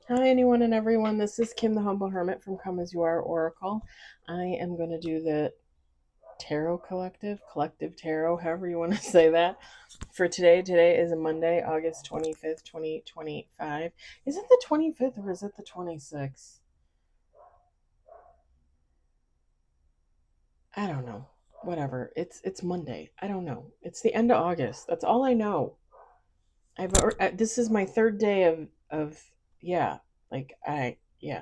Hi, anyone and everyone. This is Kim, the Humble Hermit from Come As You Are Oracle. I am going to do the Tarot Collective Tarot, however you want to say that, for today. Today is a Monday, August 25th, 2025. Is it the 25th or is it the 26th? I don't know. Whatever. It's Monday. I don't know. It's the end of August. That's all I know. This is my third day of yeah, yeah.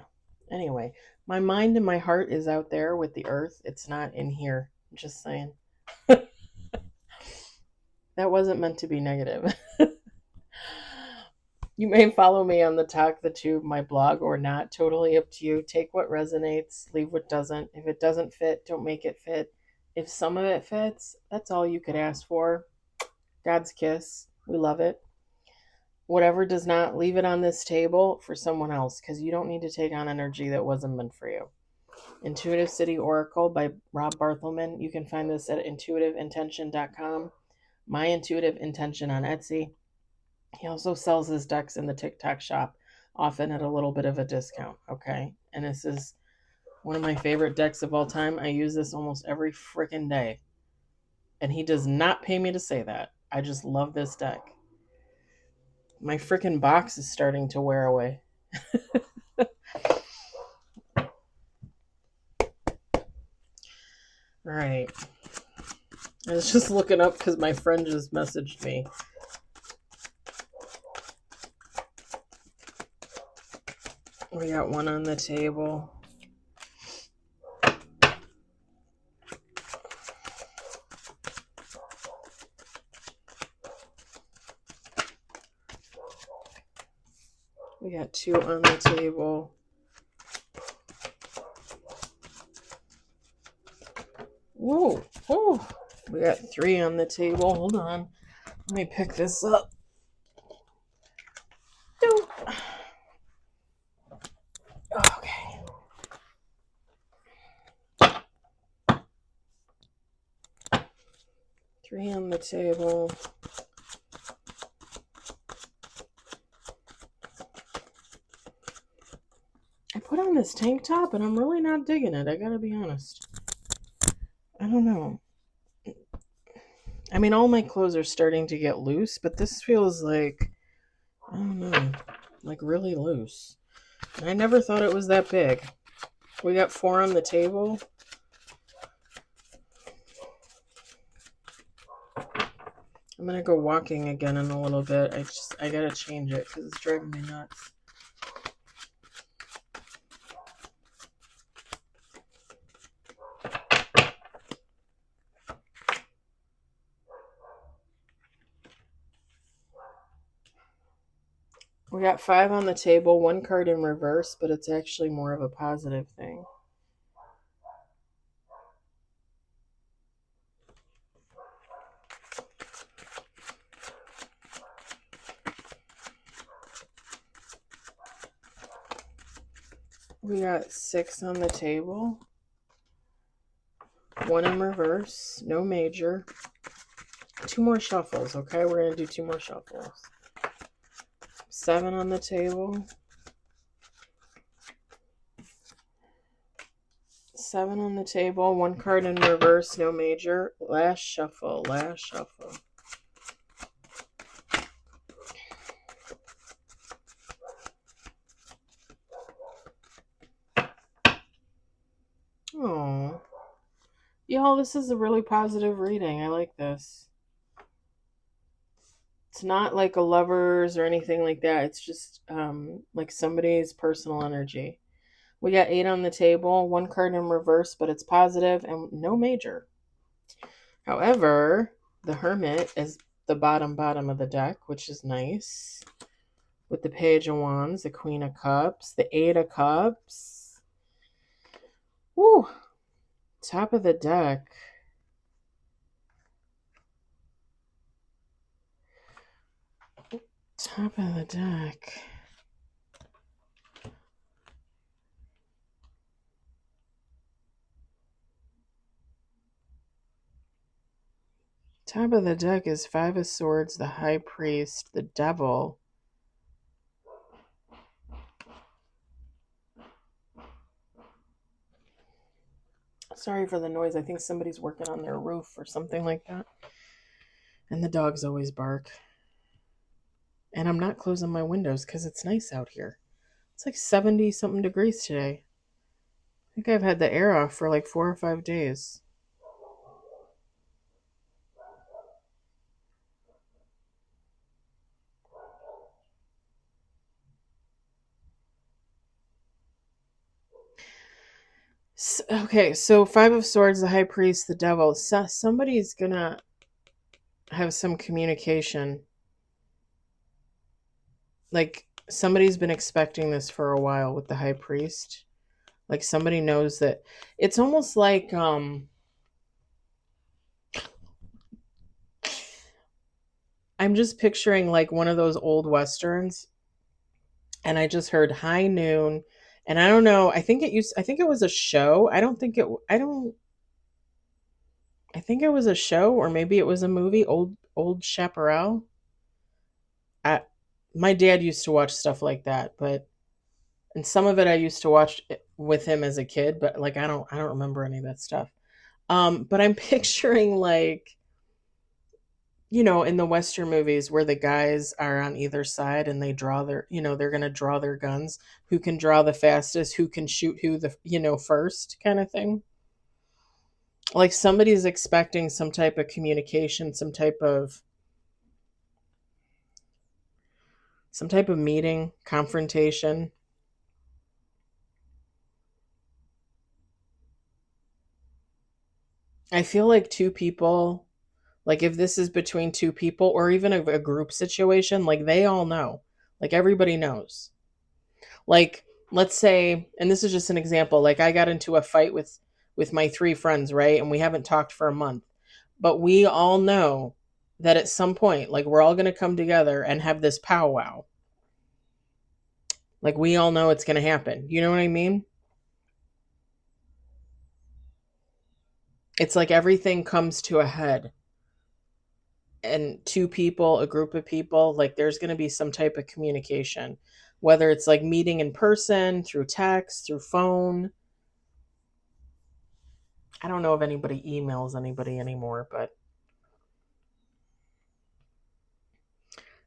Anyway, my mind and my heart is out there with the earth. It's not in here. Just saying. That wasn't meant to be negative. You may follow me on the Talk the Tube, my blog, or not. Totally up to you. Take what resonates, leave what doesn't. If it doesn't fit, don't make it fit. If some of it fits, that's all you could ask for. God's kiss. We love it. Whatever does not, leave it on this table for someone else, because you don't need to take on energy that wasn't meant for you. Intuitive City Oracle by Rob Barthelman. You can find this at intuitiveintention.com. My Intuitive Intention on Etsy. He also sells his decks in the TikTok shop, often at a little bit of a discount. Okay. And this is one of my favorite decks of all time. I use this almost every freaking day. And he does not pay me to say that. I just love this deck. My freaking box is starting to wear away. All right. I was just looking up because my friend just messaged me. We got one on the table. We got two on the table. Whoa, whoa. We got three on the table. Hold on. Let me pick this up. Okay. Three on the table. I put on this tank top and I'm really not digging it. I gotta be honest. I don't know. I mean, all my clothes are starting to get loose, but this feels like, I don't know, like really loose. And I never thought it was that big. We got four on the table. I'm gonna go walking again in a little bit. I gotta change it because it's driving me nuts. We got five on the table, one card in reverse, but it's actually more of a positive thing. We got six on the table, one in reverse, no major. Two more shuffles, okay? We're going to do two more shuffles. Seven on the table. Seven on the table, one card in reverse, no major. Last shuffle, last shuffle. Oh, y'all, this is a really positive reading. I like this. It's not like a lover's or anything like that. It's just like somebody's personal energy. We got eight on the table, one card in reverse, but it's positive and no major. However, the Hermit is the bottom of the deck, which is nice. With the Page of Wands, the Queen of Cups, the Eight of Cups. Woo! Top of the deck. Top of the deck. Top of the deck is Five of Swords, the High Priest, the Devil. Sorry for the noise. I think somebody's working on their roof or something like that. And the dogs always bark. And I'm not closing my windows because it's nice out here. It's like 70 something degrees today. I think I've had the air off for like 4 or 5 days. Okay, so Five of Swords, the High Priest, the Devil. Somebody's gonna have some communication. Like, somebody's been expecting this for a while with the High Priest. Like, somebody knows that. It's almost like, I'm just picturing like one of those old westerns, and I just heard high noon, and I don't know. I think it was a show. I think it was a show, or maybe it was a movie. Old Chaparral. I, my dad used to watch stuff like that, but and some of it I used to watch with him as a kid, but like I don't remember any of that stuff. But I'm picturing like, in the Western movies where the guys are on either side and they draw they're going to draw their guns, who can draw the fastest, who can shoot who first kind of thing. Like somebody's expecting some type of communication, some type of meeting, confrontation. I feel like two people, like if this is between two people or even a group situation, like they all know. Like everybody knows. Like let's say, and this is just an example, like I got into a fight with my three friends, right? And we haven't talked for a month. But we all know that at some point, like we're all going to come together and have this powwow. Like we all know it's going to happen. You know what I mean? It's like everything comes to a head, and two people, a group of people, like there's going to be some type of communication, whether it's like meeting in person, through text, through phone. I don't know if anybody emails anybody anymore, but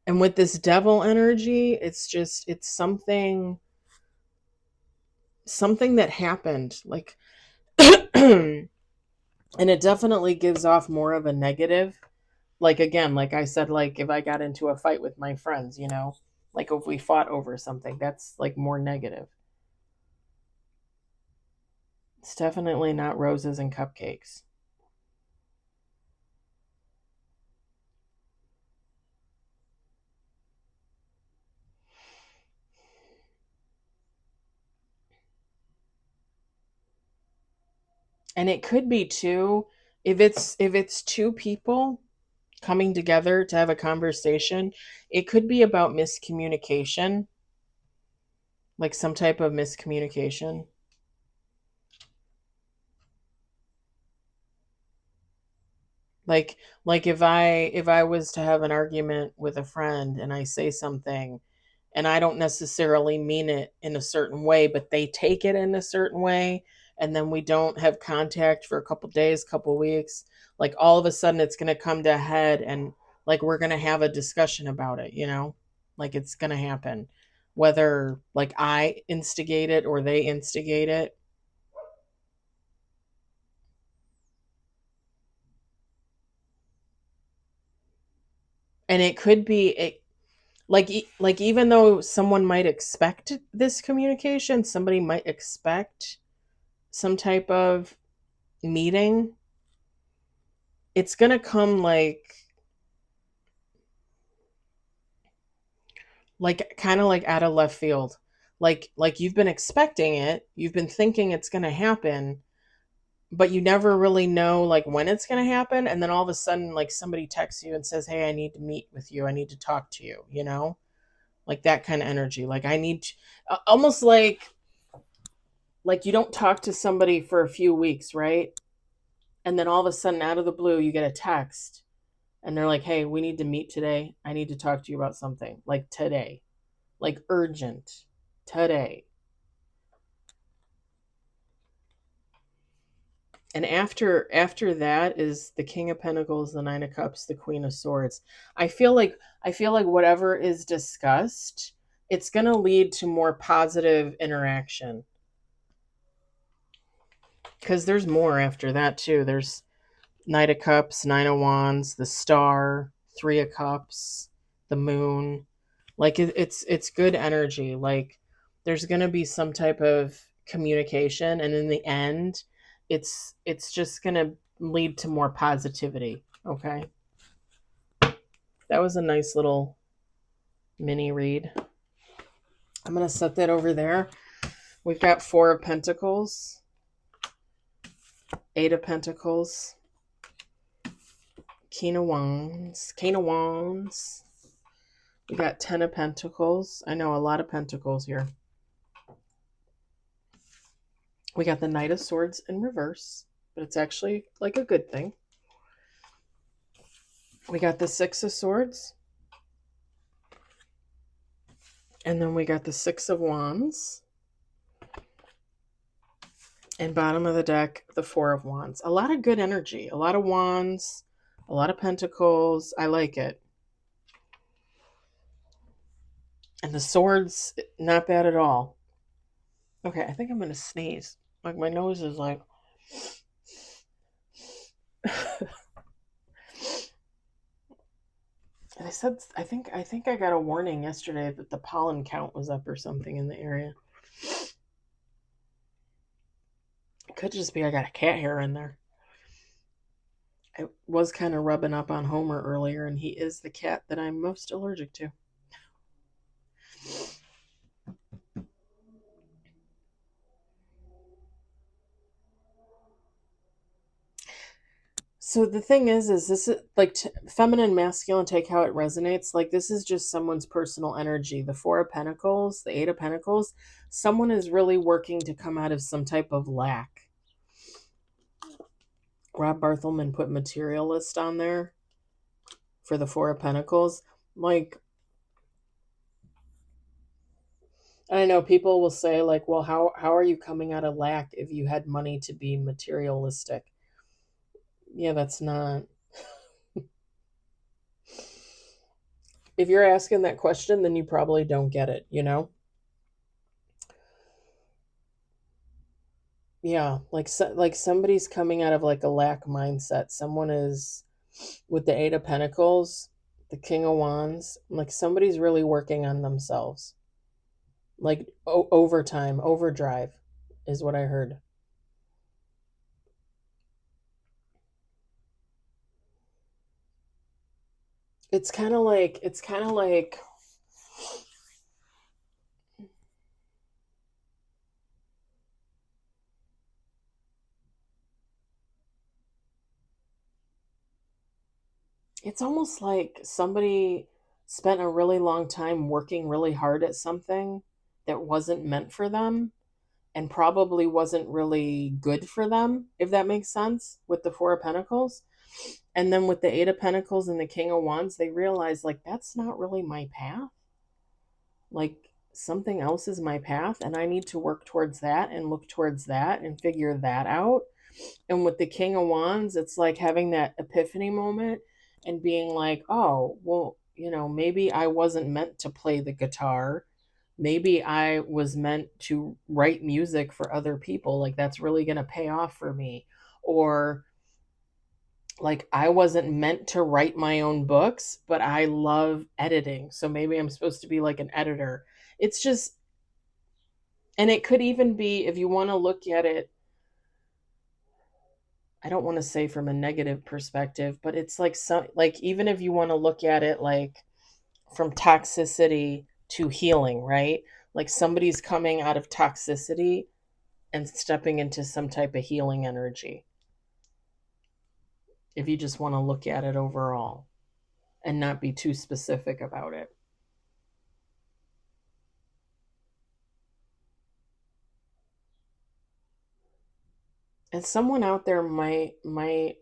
and with this devil energy, it's something that happened, like and it definitely gives off more of a negative. Like again, like I said, like if I got into a fight with my friends, like if we fought over something, that's like more negative. It's definitely not roses and cupcakes. And it could be too, if it's two people coming together to have a conversation, it could be about miscommunication, like some type of miscommunication. Like if I was to have an argument with a friend and I say something and I don't necessarily mean it in a certain way, but they take it in a certain way, and then we don't have contact for a couple days, couple weeks, like all of a sudden it's going to come to a head, and like we're going to have a discussion about it. Like it's going to happen, whether like I instigate it or they instigate it. And it could be like even though someone might expect this communication, somebody might expect some type of meeting, it's going to come like kind of like out of left field. Like you've been expecting it, you've been thinking it's going to happen, but you never really know like when it's going to happen, and then all of a sudden like somebody texts you and says, "Hey, I need to meet with you. I need to talk to you." Like that kind of energy. Like I need to, almost like you don't talk to somebody for a few weeks, right? And then all of a sudden out of the blue you get a text and they're like, "Hey, we need to meet today. I need to talk to you about something." Like today. Like urgent. Today. And after that is the King of Pentacles, the Nine of Cups, the Queen of Swords. I feel like whatever is discussed, it's going to lead to more positive interaction. Because there's more after that too. There's Knight of Cups, Nine of Wands, the Star, Three of Cups, the Moon. Like it's good energy. Like there's gonna be some type of communication, and in the end, it's just gonna lead to more positivity. Okay, that was a nice little mini read. I'm gonna set that over there. We've got Four of Pentacles, Eight of Pentacles, King of Wands, King of Wands. We got Ten of Pentacles. I know a lot of pentacles here. We got the Knight of Swords in reverse, but it's actually like a good thing. We got the Six of Swords. And then we got the Six of Wands. And bottom of the deck, the Four of Wands. A lot of good energy. A lot of wands. A lot of pentacles. I like it. And the swords, not bad at all. Okay, I think I'm going to sneeze. Like my nose is like... I said, I think I got a warning yesterday that the pollen count was up or something in the area. It could just be I got a cat hair in there. I was kind of rubbing up on Homer earlier, and he is the cat that I'm most allergic to. So the thing is this is like feminine, masculine, take how it resonates. Like this is just someone's personal energy. The Four of Pentacles, the Eight of Pentacles, someone is really working to come out of some type of lack. Rob Barthelman put materialist on there for the Four of Pentacles. Like, I know people will say like, well, how are you coming out of lack if you had money to be materialistic? Yeah, that's not. If you're asking that question, then you probably don't get it, you know? Yeah, like somebody's coming out of like a lack mindset. Someone is with the Eight of Pentacles, the King of Wands, like somebody's really working on themselves. Like overtime, overdrive is what I heard. It's kind of like it's almost like somebody spent a really long time working really hard at something that wasn't meant for them and probably wasn't really good for them, if that makes sense, with the Four of Pentacles. And then with the Eight of Pentacles and the King of Wands, they realize like that's not really my path. Like something else is my path, and I need to work towards that and look towards that and figure that out. And with the King of Wands, it's like having that epiphany moment and being like, oh, well, maybe I wasn't meant to play the guitar. Maybe I was meant to write music for other people. Like, that's really going to pay off for me. Or, like, I wasn't meant to write my own books, but I love editing. So maybe I'm supposed to be like an editor. It's just, and it could even be, if you want to look at it, I don't want to say from a negative perspective, but it's like like even if you want to look at it like from toxicity to healing, right? Like somebody's coming out of toxicity and stepping into some type of healing energy. If you just want to look at it overall and not be too specific about it. And someone out there might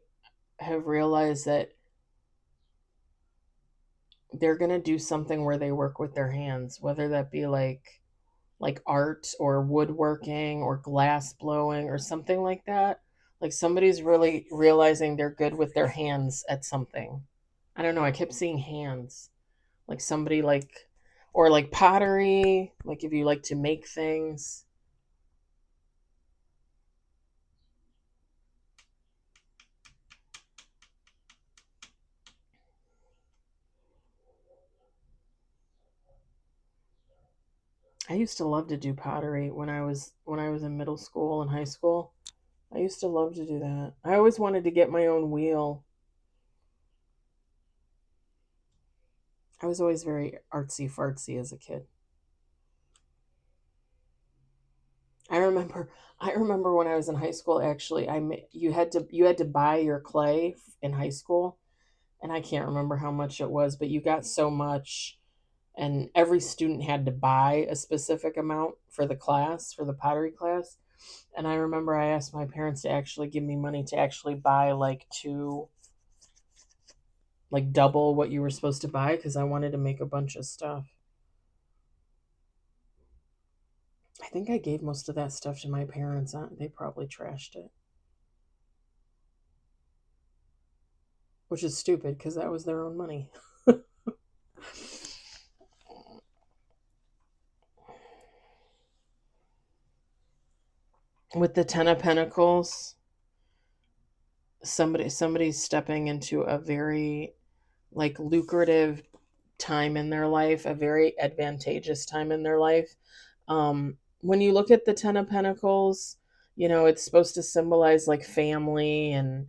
have realized that they're going to do something where they work with their hands, whether that be like art or woodworking or glass blowing or something like that. Like somebody's really realizing they're good with their hands at something. I don't know. I kept seeing hands. Like somebody like, or like pottery, like if you like to make things. I used to love to do pottery when I was in middle school and high school. I used to love to do that. I always wanted to get my own wheel. I was always very artsy fartsy as a kid. I remember I remember when I was in high school actually you had to buy your clay in high school, and I can't remember how much it was, but you got so much, and every student had to buy a specific amount for the class, for the pottery class. And I remember I asked my parents to actually give me money to actually buy like two, like double what you were supposed to buy because I wanted to make a bunch of stuff. I think I gave most of that stuff to my parents. They probably trashed it, which is stupid because that was their own money. With the Ten of Pentacles, somebody's stepping into a very like lucrative time in their life, a very advantageous time in their life. When you look at the Ten of Pentacles, it's supposed to symbolize like family and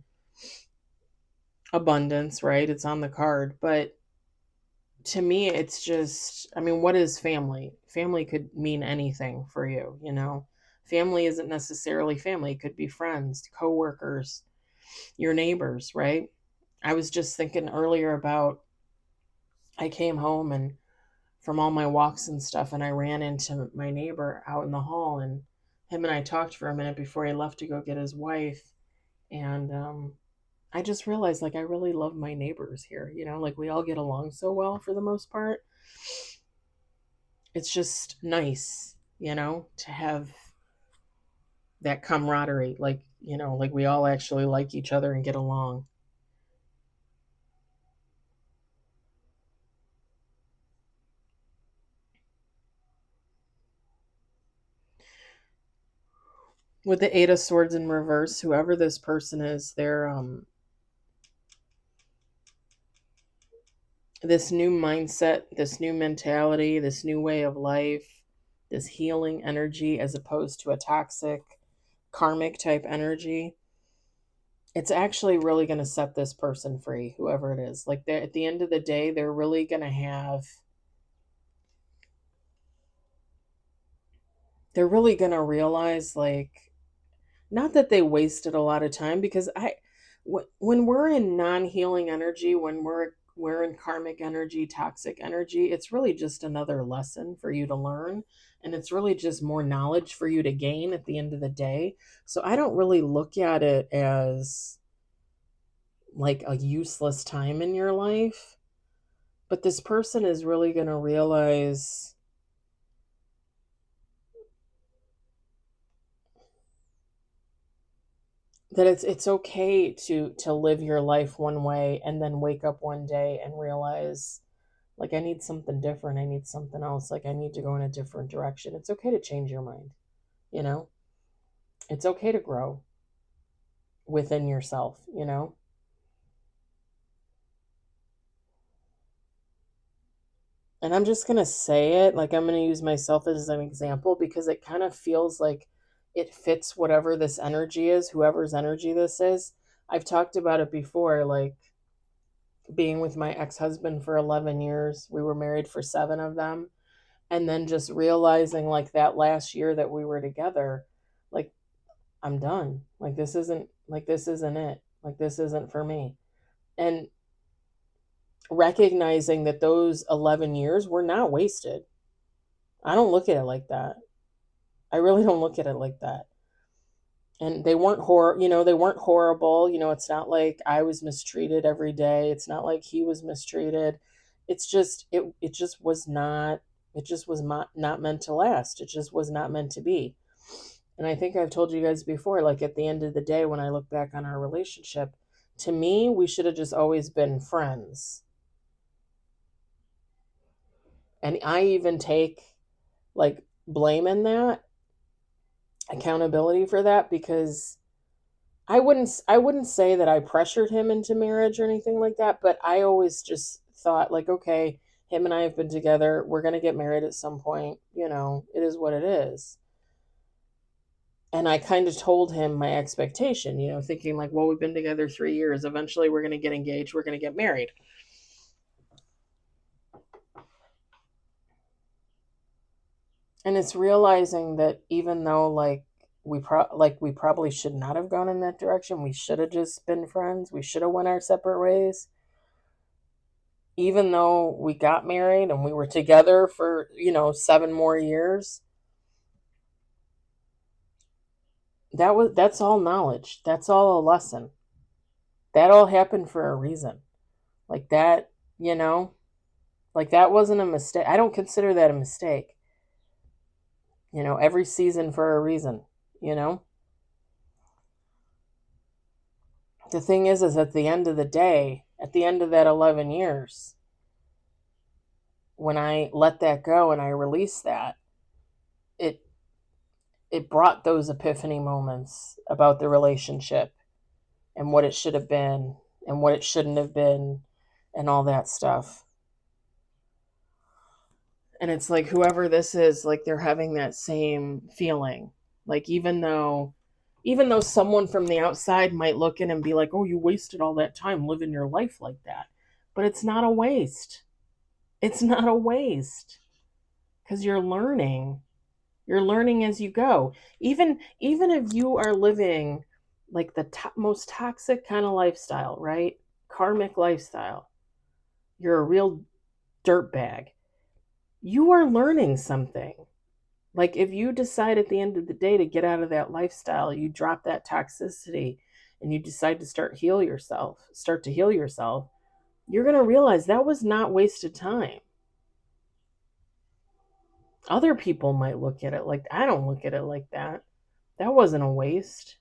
abundance, right? It's on the card. But to me, it's just, I mean, what is family? Family could mean anything for you. Family isn't necessarily family, it could be friends, coworkers, your neighbors, right? I was just thinking earlier about I came home and from all my walks and stuff, and I ran into my neighbor out in the hall, and him and I talked for a minute before he left to go get his wife. And I just realized like I really love my neighbors here, like we all get along so well for the most part. It's just nice, to have that camaraderie, like we all actually like each other and get along. With the Eight of Swords in reverse, whoever this person is, they're this new mindset, this new mentality, this new way of life, this healing energy as opposed to a toxic karmic type energy. It's actually really going to set this person free, whoever it is. Like at the end of the day, they're really going to have, they're really going to realize like, not that they wasted a lot of time, because when we're in non-healing energy, when we're in karmic energy, toxic energy, it's really just another lesson for you to learn, and it's really just more knowledge for you to gain at the end of the day. So I don't really look at it as like a useless time in your life, but this person is really going to realize that it's okay to live your life one way and then wake up one day and realize like I need something different, I need something else, like I need to go in a different direction. It's okay to change your mind, you know it's okay to grow within yourself. And I'm just going to say it, like I'm going to use myself as an example because it kind of feels like it fits whatever this energy is, whoever's energy this is. I've talked about it before, like being with my ex-husband for 11 years. We were married for 7 of them. And then just realizing like that last year that we were together, like I'm done. Like this isn't it. Like this isn't for me. And recognizing that those 11 years were not wasted. I don't look at it like that. I really don't look at it like that. And they weren't horrible. It's not like I was mistreated every day. It's not like he was mistreated. It's just it just was not meant to last. It just was not meant to be. And I think I've told you guys before, like at the end of the day, when I look back on our relationship, to me, we should have just always been friends. And I even take like blame in that, accountability for that, because I wouldn't say that I pressured him into marriage or anything like that, but I always just thought like, okay, him and I have been together, we're going to get married at some point, it is what it is. And I kind of told him my expectation, thinking like, well, we've been together 3 years, eventually we're going to get engaged, we're going to get married. And it's realizing that even though like we probably should not have gone in that direction, we should have just been friends, we should have went our separate ways. Even though we got married and we were together for 7 more years, that's all knowledge, that's all a lesson, that all happened for a reason. Like that, you know like that wasn't a mistake. I don't consider that a mistake. Every season for a reason. you know the thing is at the end of the day, at the end of that 11 years, when I let that go and I released that, it it brought those epiphany moments about the relationship and what it should have been and what it shouldn't have been and all that stuff. And it's like whoever this is, like they're having that same feeling. Like even though someone from the outside might look in and be like, "Oh, you wasted all that time living your life like that." But it's not a waste. It's not a waste, cuz you're learning. You're learning as you go. Even if you are living like the most toxic kind of lifestyle, right? Karmic lifestyle. You're a real dirtbag. You are learning something. Like if you decide at the end of the day to get out of that lifestyle, you drop that toxicity and you decide to start to heal yourself, you're going to realize that was not wasted time. Other people might look at it like, I don't look at it like that. That wasn't a waste.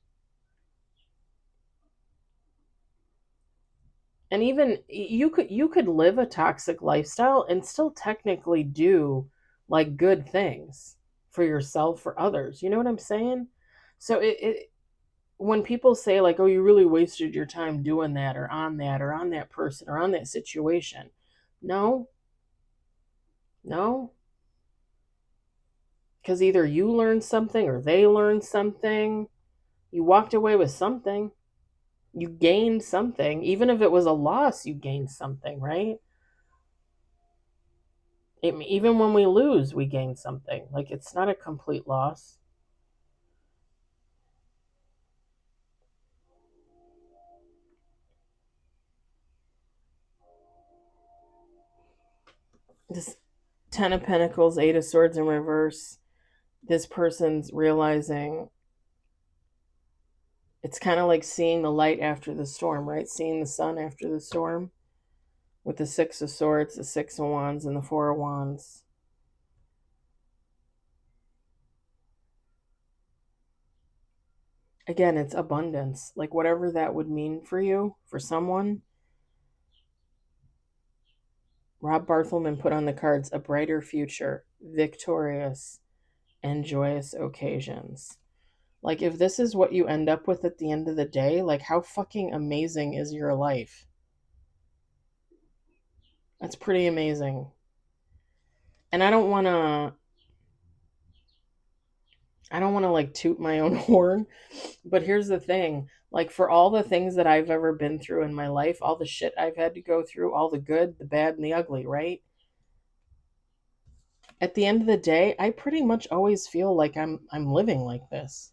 And even you could live a toxic lifestyle and still technically do like good things for yourself, for others. You know what I'm saying? So it when people say like, oh, you really wasted your time doing that or on that person or on that situation, no, no, because either you learned something or they learned something. You walked away with something. You gained something. Even if it was a loss, you gained something, right? Even when we lose, we gain something. Like it's not a complete loss. This Ten of Pentacles, Eight of Swords in reverse. This person's realizing it's kind of like seeing the light after the storm, right? Seeing the sun after the storm with the Six of Swords, the Six of Wands, and the Four of Wands. Again, it's abundance. Like whatever that would mean for you, for someone. Rob Barthelman put on the cards a brighter future, victorious, and joyous occasions. Like, if this is what you end up with at the end of the day, like, how fucking amazing is your life? That's pretty amazing. And I don't want to like toot my own horn, but here's the thing. Like, for all the things that I've ever been through in my life, all the shit I've had to go through, all the good, the bad, and the ugly, right? At the end of the day, I pretty much always feel like I'm living like this.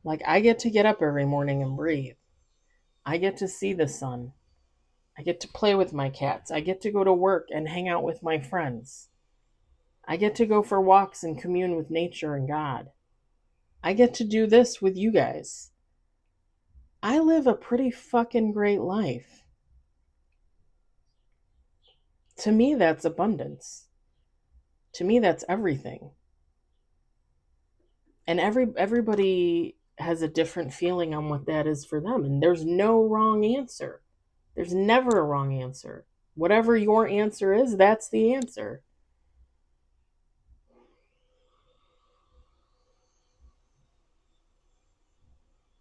Like, I get to get up every morning and breathe. I get to see the sun. I get to play with my cats. I get to go to work and hang out with my friends. I get to go for walks and commune with nature and God. I get to do this with you guys. I live a pretty fucking great life. To me, that's abundance. To me, that's everything. And everybody has a different feeling on what that is for them. And there's no wrong answer. There's never a wrong answer. Whatever your answer is, that's the answer.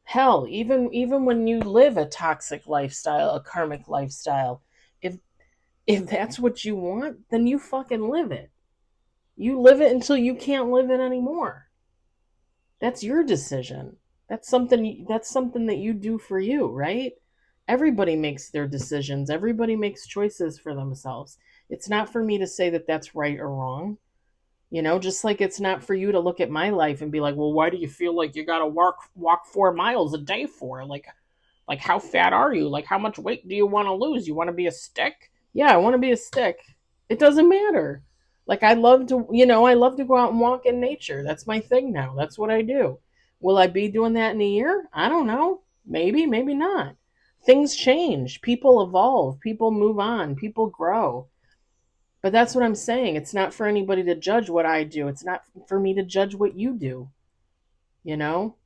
Hell, even when you live a toxic lifestyle, a karmic lifestyle, if if that's what you want, then you fucking live it. You live it until you can't live it anymore. That's your decision. That's something that you do for you, right? Everybody makes their decisions. Everybody makes choices for themselves. It's not for me to say that that's right or wrong. Just like it's not for you to look at my life and be like, "Well, why do you feel like you got to walk 4 miles a day for?" Like how fat are you? Like how much weight do you want to lose? You want to be a stick? Yeah, I want to be a stick. It doesn't matter. Like I love to go out and walk in nature. That's my thing now. That's what I do. Will I be doing that in a year? I don't know. Maybe, maybe not. Things change. People evolve. People move on. People grow. But that's what I'm saying. It's not for anybody to judge what I do. It's not for me to judge what you do, you know?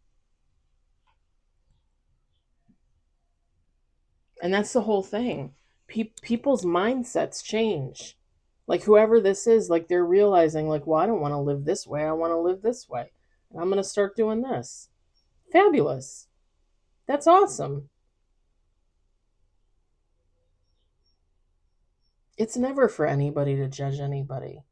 And that's the whole thing. People's mindsets change. Like whoever this is, like they're realizing, like, well, I don't want to live this way. I want to live this way. And I'm going to start doing this. Fabulous. That's awesome. It's never for anybody to judge anybody.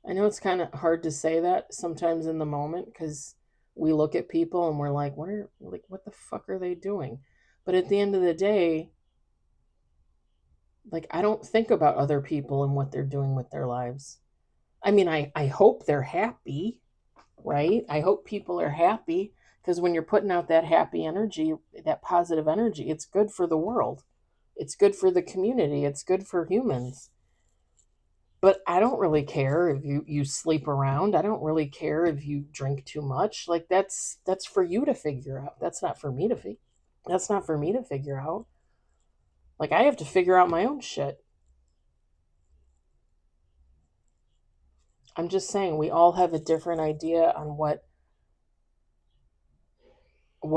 I know it's kind of hard to say that sometimes in the moment because we look at people and we're like, what the fuck are they doing? But at the end of the day, like I don't think about other people and what they're doing with their lives. I mean, I hope they're happy, right? I hope people are happy because when you're putting out that happy energy, that positive energy, it's good for the world. It's good for the community. It's good for humans. But I don't really care if you sleep around. I don't really care if you drink too much. Like that's for you to figure out. That's not for me to figure out. Like I have to figure out my own shit. I'm just saying we all have a different idea on what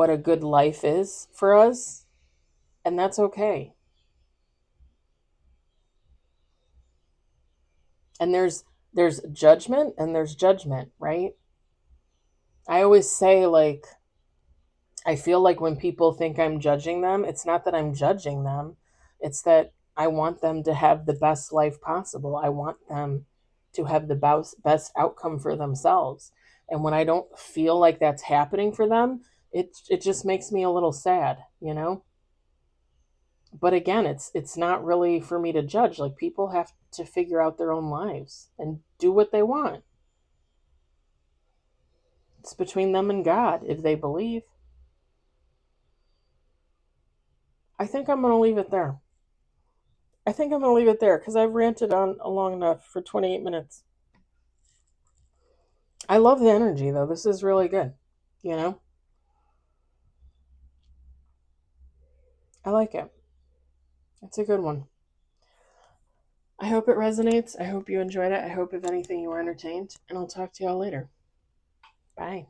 a good life is for us, and that's okay. And there's judgment and there's judgment, right? I always say like I feel like when people think I'm judging them, it's not that I'm judging them. It's that I want them to have the best life possible. I want them to have the best outcome for themselves. And when I don't feel like that's happening for them, it just makes me a little sad. But again, it's not really for me to judge. Like people have to figure out their own lives and do what they want. It's between them and God if they believe. I think I'm going to leave it there. I think I'm going to leave it there because I've ranted on long enough for 28 minutes. I love the energy though. This is really good. You know, I like it. It's a good one. I hope it resonates. I hope you enjoyed it. I hope, if anything, you were entertained. And I'll talk to y'all later. Bye.